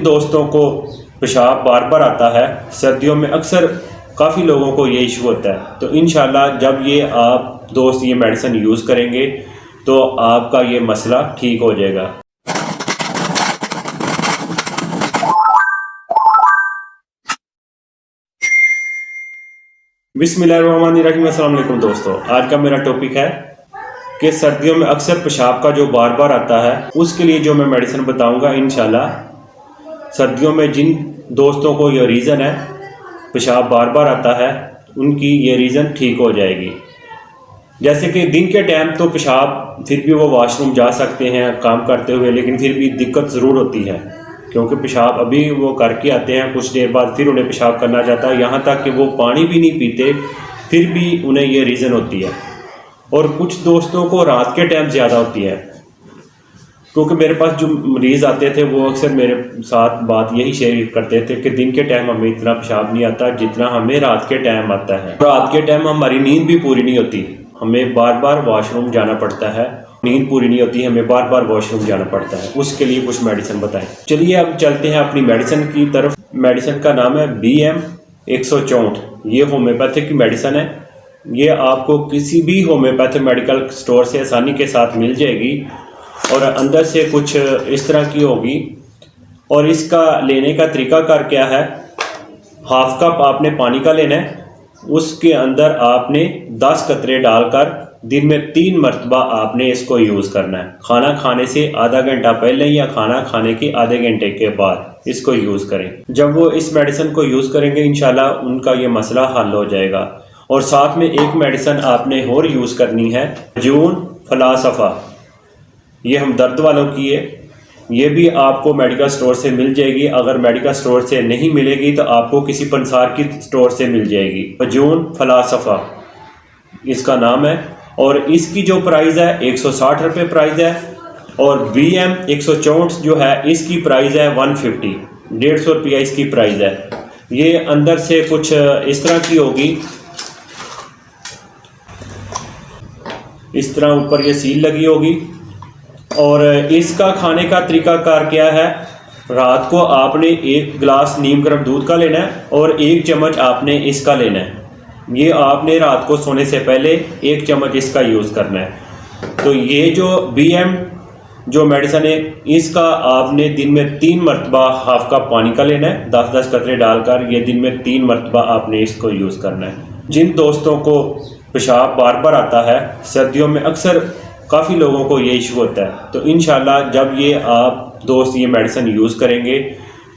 दोस्तों को पेशाब बार बार आता है, सर्दियों में अक्सर काफ़ी लोगों को ये इशू होता है। तो इंशाल्लाह जब ये आप दोस्त ये मेडिसिन यूज़ करेंगे तो आपका ये मसला ठीक हो जाएगा। बिस्मिल्लाहिर्रहमानिर्रहीम। अस्सलाम वालेकुम दोस्तों, आज का मेरा टॉपिक है कि सर्दियों में अक्सर पेशाब का जो बार बार आता है उसके लिए जो मैं मेडिसिन बताऊंगा इंशाल्लाह सर्दियों में जिन दोस्तों को ये रीज़न है पेशाब बार बार आता है उनकी ये रीज़न ठीक हो जाएगी। जैसे कि दिन के टाइम तो पेशाब फिर भी वो वॉशरूम जा सकते हैं काम करते हुए, लेकिन फिर भी दिक्कत ज़रूर होती है क्योंकि पेशाब अभी वो करके आते हैं, कुछ देर बाद फिर उन्हें पेशाब करना चाहता है, यहाँ तक कि वो पानी भी नहीं पीते, फिर भी उन्हें ये रीज़न होती है। और कुछ दोस्तों को रात के टाइम ज़्यादा होती है, क्योंकि मेरे पास जो मरीज़ आते थे वो अक्सर मेरे साथ बात यही शेयर करते थे कि दिन के टाइम हमें इतना पेशाब नहीं आता जितना हमें रात के टाइम आता है। रात के टाइम हमारी नींद भी पूरी नहीं होती, हमें बार बार वॉशरूम जाना पड़ता है, नींद पूरी नहीं होती, हमें बार बार वॉशरूम जाना पड़ता है। उसके लिए कुछ मेडिसिन बताएं। चलिए अब चलते हैं अपनी मेडिसिन की तरफ। मेडिसिन का नाम है BM-164। ये होम्योपैथिक की मेडिसिन है। ये आपको किसी भी होम्योपैथिक मेडिकल स्टोर से आसानी के साथ मिल जाएगी और अंदर से कुछ इस तरह की होगी। और इसका लेने का तरीकाकार क्या है, हाफ कप आपने पानी का लेना है, उसके अंदर आपने 10 कतरे डालकर दिन में 3 मरतबा आपने इसको यूज़ करना है। खाना खाने से आधा घंटा पहले या खाना खाने के आधे घंटे के बाद इसको यूज़ करें। जब वो इस मेडिसिन को यूज़ करेंगे इंशाल्लाह उनका ये मसला हल हो जाएगा। और साथ में एक मेडिसिन आपने और यूज़ करनी है, जून फलासफ़ा। ये हम दर्द वालों की है, ये भी आपको मेडिकल स्टोर से मिल जाएगी। अगर मेडिकल स्टोर से नहीं मिलेगी तो आपको किसी पंसार की स्टोर से मिल जाएगी। जून फलासफ़ा इसका नाम है और इसकी जो प्राइस है 160 रुपये प्राइस है। और BM-164 जो है इसकी प्राइस है 150, 150 रुपया इसकी प्राइस है। ये अंदर से कुछ इस तरह की होगी, इस तरह ऊपर ये सील लगी होगी। और इसका खाने का तरीकाकार क्या है, रात को आपने 1 गिलास नीम गर्म दूध का लेना है और 1 चम्मच आपने इसका लेना है। ये आपने रात को सोने से पहले 1 चम्मच इसका यूज़ करना है। तो ये जो BM जो मेडिसिन है इसका आपने दिन में 3 मरतबा हाफ कप पानी का लेना है, 10-10 कतरे डालकर। ये दिन में 3 मरतबा आपने इसको यूज़ करना है। जिन दोस्तों को पेशाब बार बार आता है सर्दियों में अक्सर काफ़ी लोगों को ये इशू होता है। तो इंशाल्लाह जब ये आप दोस्त ये मेडिसिन यूज़ करेंगे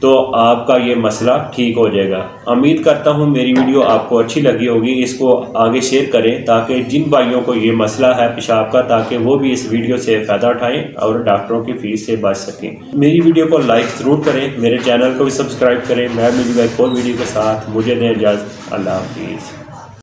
तो आपका ये मसला ठीक हो जाएगा। उम्मीद करता हूँ मेरी वीडियो आपको अच्छी लगी होगी। इसको आगे शेयर करें ताकि जिन भाइयों को ये मसला है पेशाब का, ताकि वो भी इस वीडियो से फ़ायदा उठाएं और डॉक्टरों की फ़ीस से बच सकें। मेरी वीडियो को लाइक ज़रूर करें, मेरे चैनल को भी सब्सक्राइब करें। मैं मिलूंगा एक और वीडियो के साथ, मुझे दें इजाज़त। अल्लाह हाफिज़।